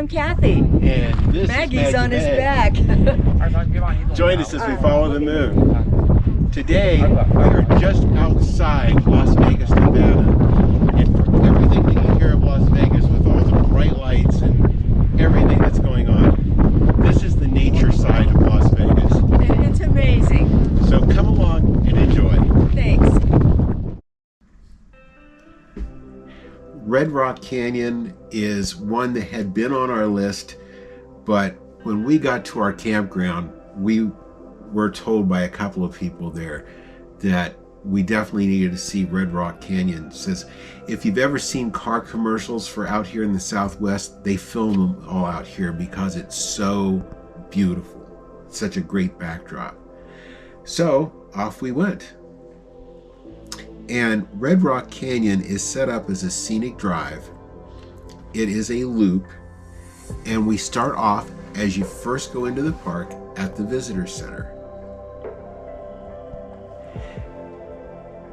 I'm Cathy. And this Maggie's is Maggie on his Mae. back. Join us as we follow the moon. Today, we are just outside Las Vegas, Nevada. And for everything that you hear of Las Vegas with all the bright lights and everything that's going on, this is the nature side of Las Vegas. And it's amazing. So come along and enjoy. Thanks. Red Rock Canyon is one that had been on our list, but when we got to our campground, we were told by a couple of people there that we definitely needed to see Red Rock Canyon. It says, if you've ever seen car commercials for out here in the Southwest, they film them all out here because it's so beautiful. It's such a great backdrop. So off we went. And Red Rock Canyon is set up as a scenic drive. It is a loop, and we start off as you first go into the park at the visitor center.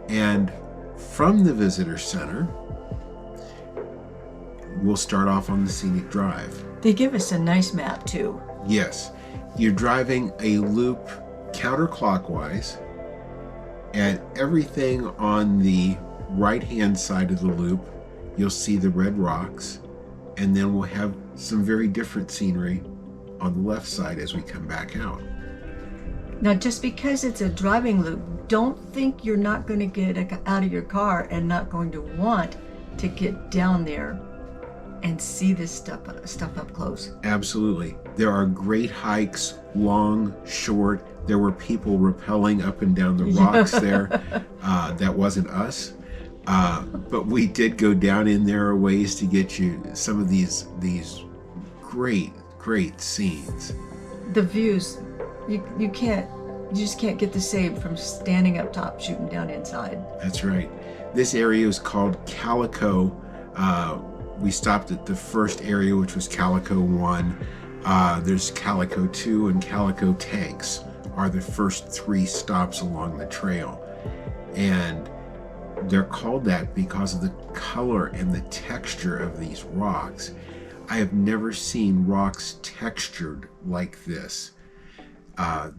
And from the visitor center, we'll start off on the scenic drive. They give us a nice map too. Yes, you're driving a loop counterclockwise, and everything on the right-hand side of the loop, you'll see the red rocks, and then we'll have some very different scenery on the left side as we come back out. Now, just because it's a driving loop, don't think you're not going to get out of your car and not going to want to get down there and see this stuff up close. Absolutely. There are great hikes, long, short. There were people rappelling up and down the rocks there. That wasn't us. But we did go down in there a ways to get you some of these great scenes. The views, you just can't get the same from standing up top shooting down inside. That's right. This area is called Calico. We stopped at the first area, which was Calico 1. There's Calico 2 and Calico Tanks are the first 3 stops along the trail. And they're called that because of the color and the texture of these rocks. I have never seen rocks textured like this.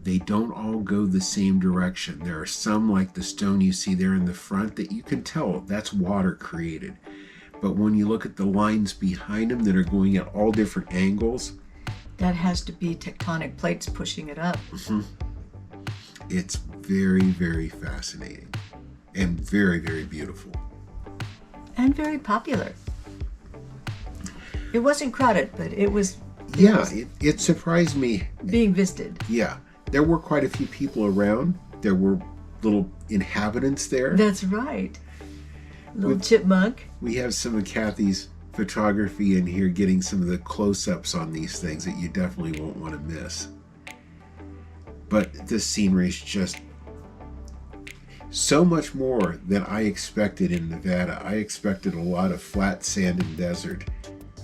They don't all go the same direction. There are some, like the stone you see there in the front, that you can tell that's water created. But when you look at the lines behind them that are going at all different angles, that has to be tectonic plates pushing it up. Mm-hmm. It's very, very fascinating and very, very beautiful. And very popular. It wasn't crowded, but it was... It surprised me. Being visited. Yeah. There were quite a few people around. There were little inhabitants there. That's right. Little chipmunk. We have some of Cathy's photography in here, getting some of the close-ups on these things that you definitely won't want to miss. But this scenery is just so much more than I expected in Nevada. I expected a lot of flat sand and desert,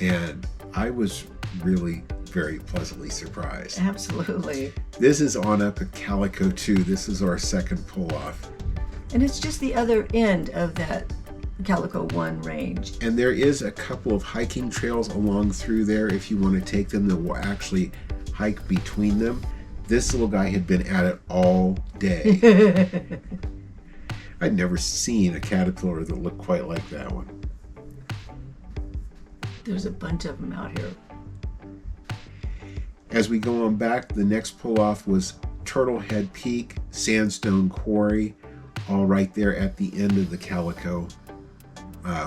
and I was really very pleasantly surprised. Absolutely. This is on up at Calico 2. This is our second pull-off. And it's just the other end of that Calico 1 range. And there is a couple of hiking trails along through there if you want to take them that will actually hike between them. This little guy had been at it all day. I'd never seen a caterpillar that looked quite like that one. There's a bunch of them out here. As we go on back, the next pull-off was Turtlehead Peak, Sandstone Quarry, all right there at the end of the Calico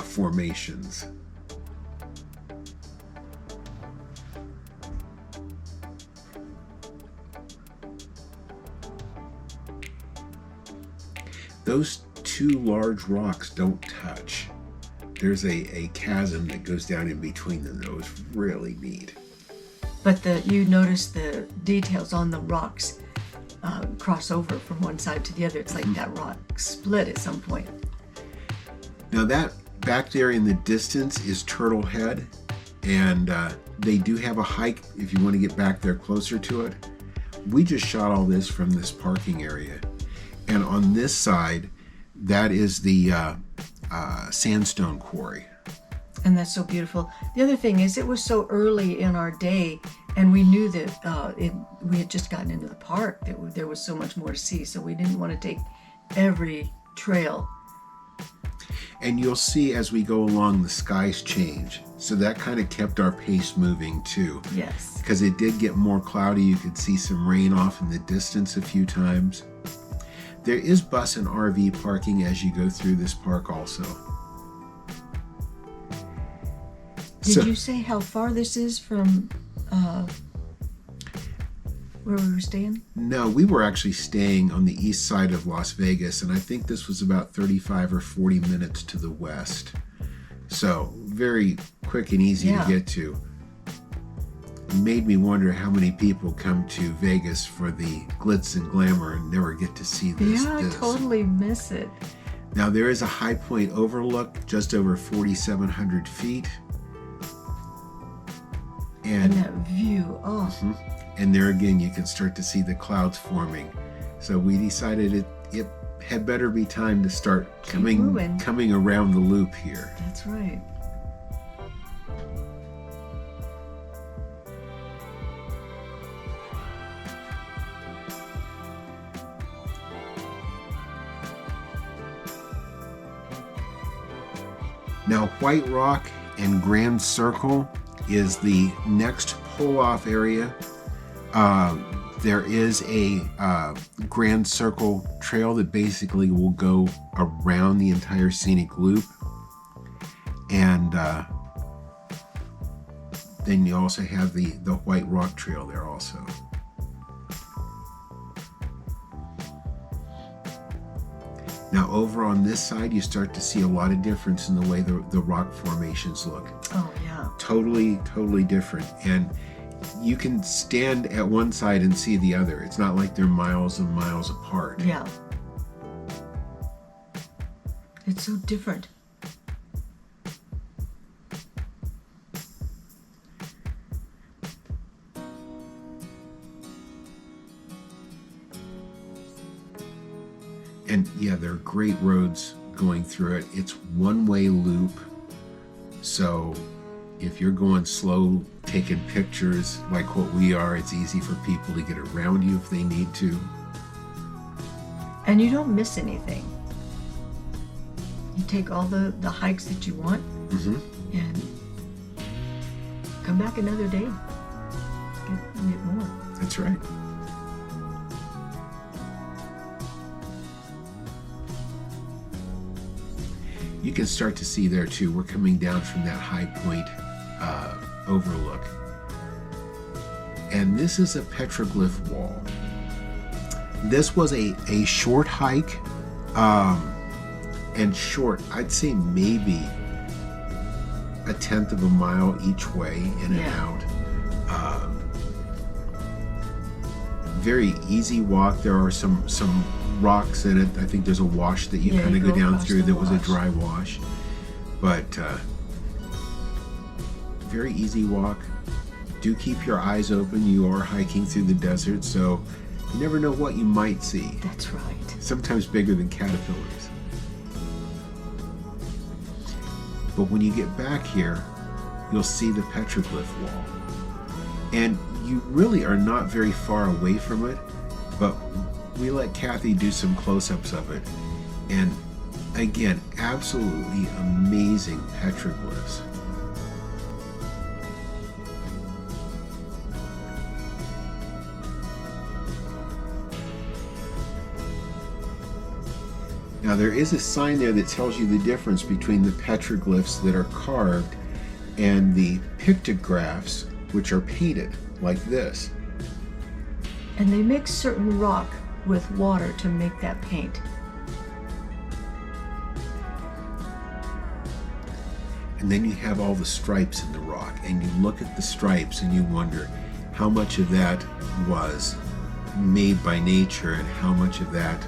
formations. Those 2 large rocks don't touch. There's a chasm that goes down in between them. That was really neat. But you notice the details on the rocks cross over from one side to the other. It's like that rock split at some point. Now that back there in the distance is Turtlehead, and they do have a hike if you want to get back there closer to it. We just shot all this from this parking area. And on this side, that is the Sandstone Quarry. And that's so beautiful. The other thing is, it was so early in our day, and we knew that we had just gotten into the park, that there was so much more to see, so we didn't want to take every trail. And you'll see as we go along, the skies change. So that kind of kept our pace moving too. Yes. Because it did get more cloudy. You could see some rain off in the distance a few times. There is bus and RV parking as you go through this park also. Did you say how far this is from where we were staying? No, we were actually staying on the east side of Las Vegas, and I think this was about 35 or 40 minutes to the west. So very quick and easy to get to. It made me wonder how many people come to Vegas for the glitz and glamour and never get to see this. Yeah, I totally miss it. Now there is a high point overlook just over 4,700 feet. And that view, oh. Mm-hmm. And there again, you can start to see the clouds forming. So we decided it had better be time to start coming around the loop here. That's right. Now, White Rock and Grand Circle is the next pull-off area. There is a Grand Circle trail that basically will go around the entire scenic loop. And then you also have the White Rock Trail there also. Now over on this side, you start to see a lot of difference in the way the rock formations look. Oh yeah. Totally different. And you can stand at one side and see the other. It's not like they're miles and miles apart. Yeah. It's so different. And yeah, there are great roads going through it. It's one-way loop. So if you're going slow, taking pictures like what we are, it's easy for people to get around you if they need to. And you don't miss anything. You take all the hikes that you want and come back another day. Get more. That's right. You can start to see there too, we're coming down from that high point overlook. And this is a Petroglyph Wall. This was a short hike, and short, I'd say maybe a 1/10 of a mile each way in and out. Very easy walk. There are some rocks in it. I think there's a wash that you kind of go down through that was a dry wash. But very easy walk. Do keep your eyes open. You are hiking through the desert, so you never know what you might see. That's right. Sometimes bigger than caterpillars. But when you get back here, you'll see the Petroglyph Wall. And you really are not very far away from it, but we let Cathy do some close-ups of it. And again, absolutely amazing petroglyphs. Now there is a sign there that tells you the difference between the petroglyphs that are carved and the pictographs, which are painted like this. And they mix certain rock with water to make that paint. And then you have all the stripes in the rock, and you look at the stripes and you wonder how much of that was made by nature and how much of that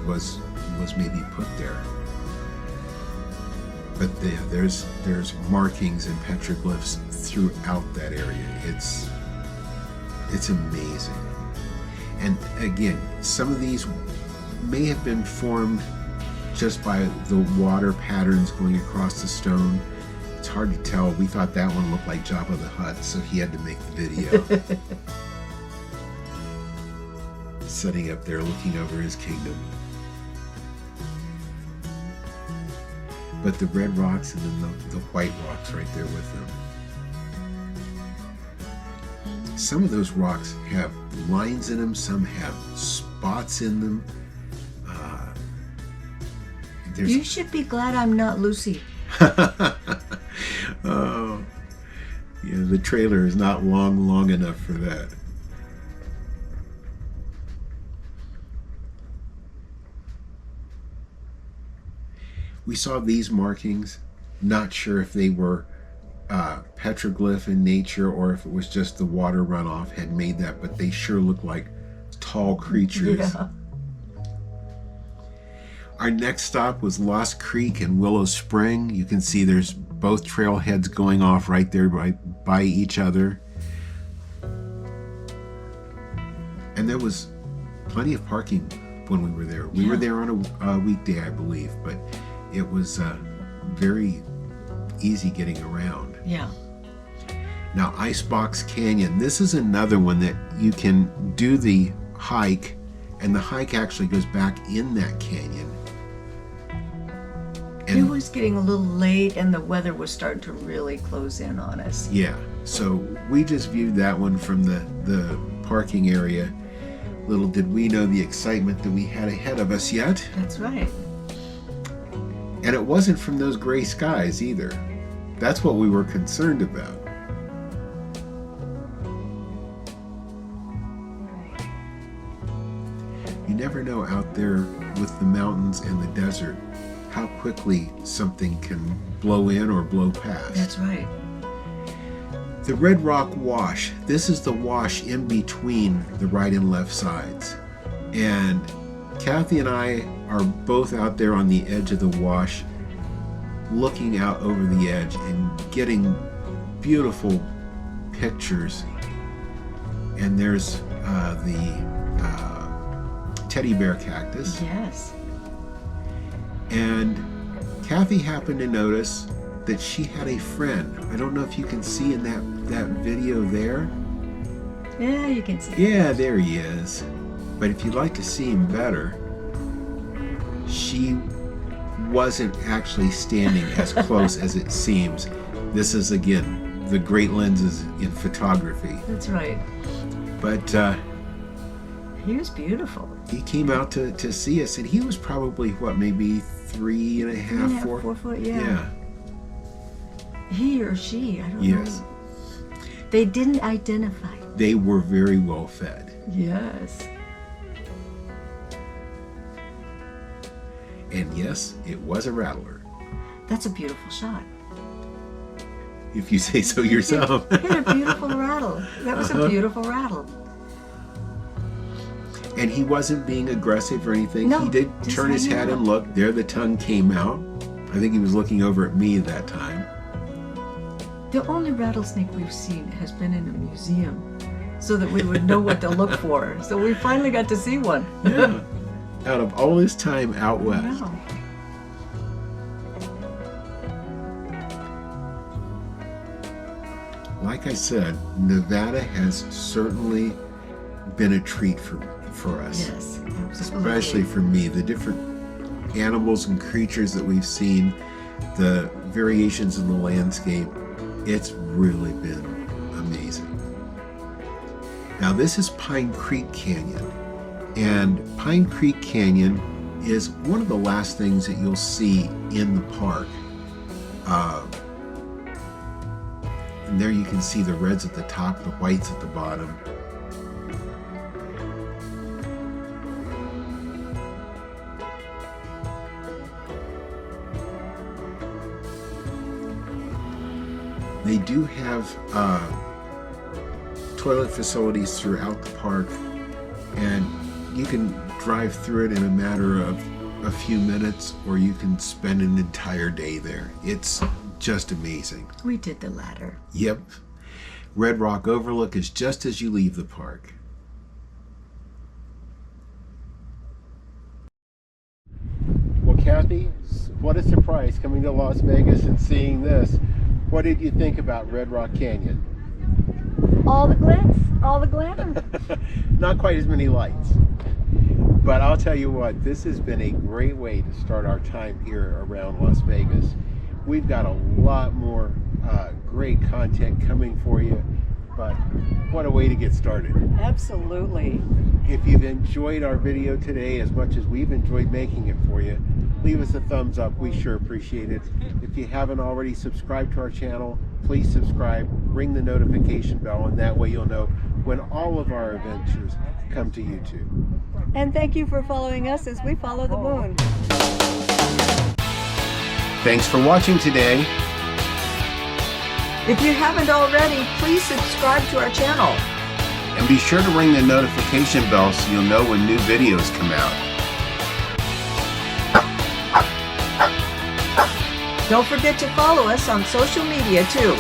was maybe put there. But there's markings and petroglyphs throughout that area. It's amazing. And again, some of these may have been formed just by the water patterns going across the stone. It's hard to tell. We thought that one looked like Jabba the Hutt, so he had to make the video. Sitting up there looking over his kingdom. But the red rocks and then the white rocks right there with them. Some of those rocks have lines in them, some have spots in them. You should be glad I'm not Lucy. Oh, yeah, the trailer is not long enough for that. We saw these markings, not sure if they were petroglyph in nature or if it was just the water runoff had made that, but they sure look like tall creatures. Yeah. Our next stop was Lost Creek and Willow Spring. You can see there's both trailheads going off right there by each other. And there was plenty of parking when we were there. We were there on a weekday, I believe, but it was very easy getting around. Yeah. Now, Icebox Canyon, this is another one that you can do the hike, and the hike actually goes back in that canyon. It was getting a little late and the weather was starting to really close in on us. Yeah, so we just viewed that one from the parking area. Little did we know the excitement that we had ahead of us yet. That's right. And it wasn't from those gray skies either. That's what we were concerned about. You never know out there with the mountains and the desert how quickly something can blow in or blow past. That's right. The Red Rock Wash. This is the wash in between the right and left sides. And Cathy and I are both out there on the edge of the wash, looking out over the edge and getting beautiful pictures. And there's the teddy bear cactus. Yes. And Cathy happened to notice that she had a friend. I don't know if you can see in that video there. Yeah, you can see. Yeah, there he is. But if you'd like to see him better, she wasn't actually standing as close as it seems. This is, again, the great lenses in photography. That's right. But He was beautiful. he came out to see us, and he was probably, what, maybe 3.5, 4 foot, yeah. Yeah. He or she, I don't Yes. know. They didn't identify. They were very well fed. Yes. And yes, it was a rattler, That's a beautiful shot. if you say so yourself. Hit a beautiful rattle. That was a beautiful rattle. And he wasn't being aggressive or anything. No, He did just turn his hanging head out. and look. There the tongue came out. I think he was looking over at me that time. The only rattlesnake we've seen has been in a museum so that we would know what to look for. So we finally got to see one. Yeah. Out of all his time out west. Wow. Like I said, Nevada has certainly been a treat for us. Yes. Especially for me. The different animals and creatures that we've seen, the variations in the landscape, it's really been amazing. Now this is Pine Creek Canyon, and Pine Creek Canyon is one of the last things that you'll see in the park. And there you can see the reds at the top, the whites at the bottom. They do have toilet facilities throughout the park, and you can drive through it in a matter of a few minutes, or you can spend an entire day there. It's just amazing. We did the latter. Yep. Red Rock Overlook is just as you leave the park. Well, Cathy, what a surprise coming to Las Vegas and seeing this. What did you think about Red Rock Canyon? All the glitz, all the glamour. Not quite as many lights. But I'll tell you what, this has been a great way to start our time here around Las Vegas. We've got a lot more great content coming for you, but what a way to get started. Absolutely. If you've enjoyed our video today as much as we've enjoyed making it for you, leave us a thumbs up. We sure appreciate it. If you haven't already subscribed to our channel, please subscribe, ring the notification bell, and that way you'll know when all of our adventures come to YouTube. And thank you for following us as we follow the moon. Thanks for watching today. If you haven't already, please subscribe to our channel. And be sure to ring the notification bell so you'll know when new videos come out. Don't forget to follow us on social media too.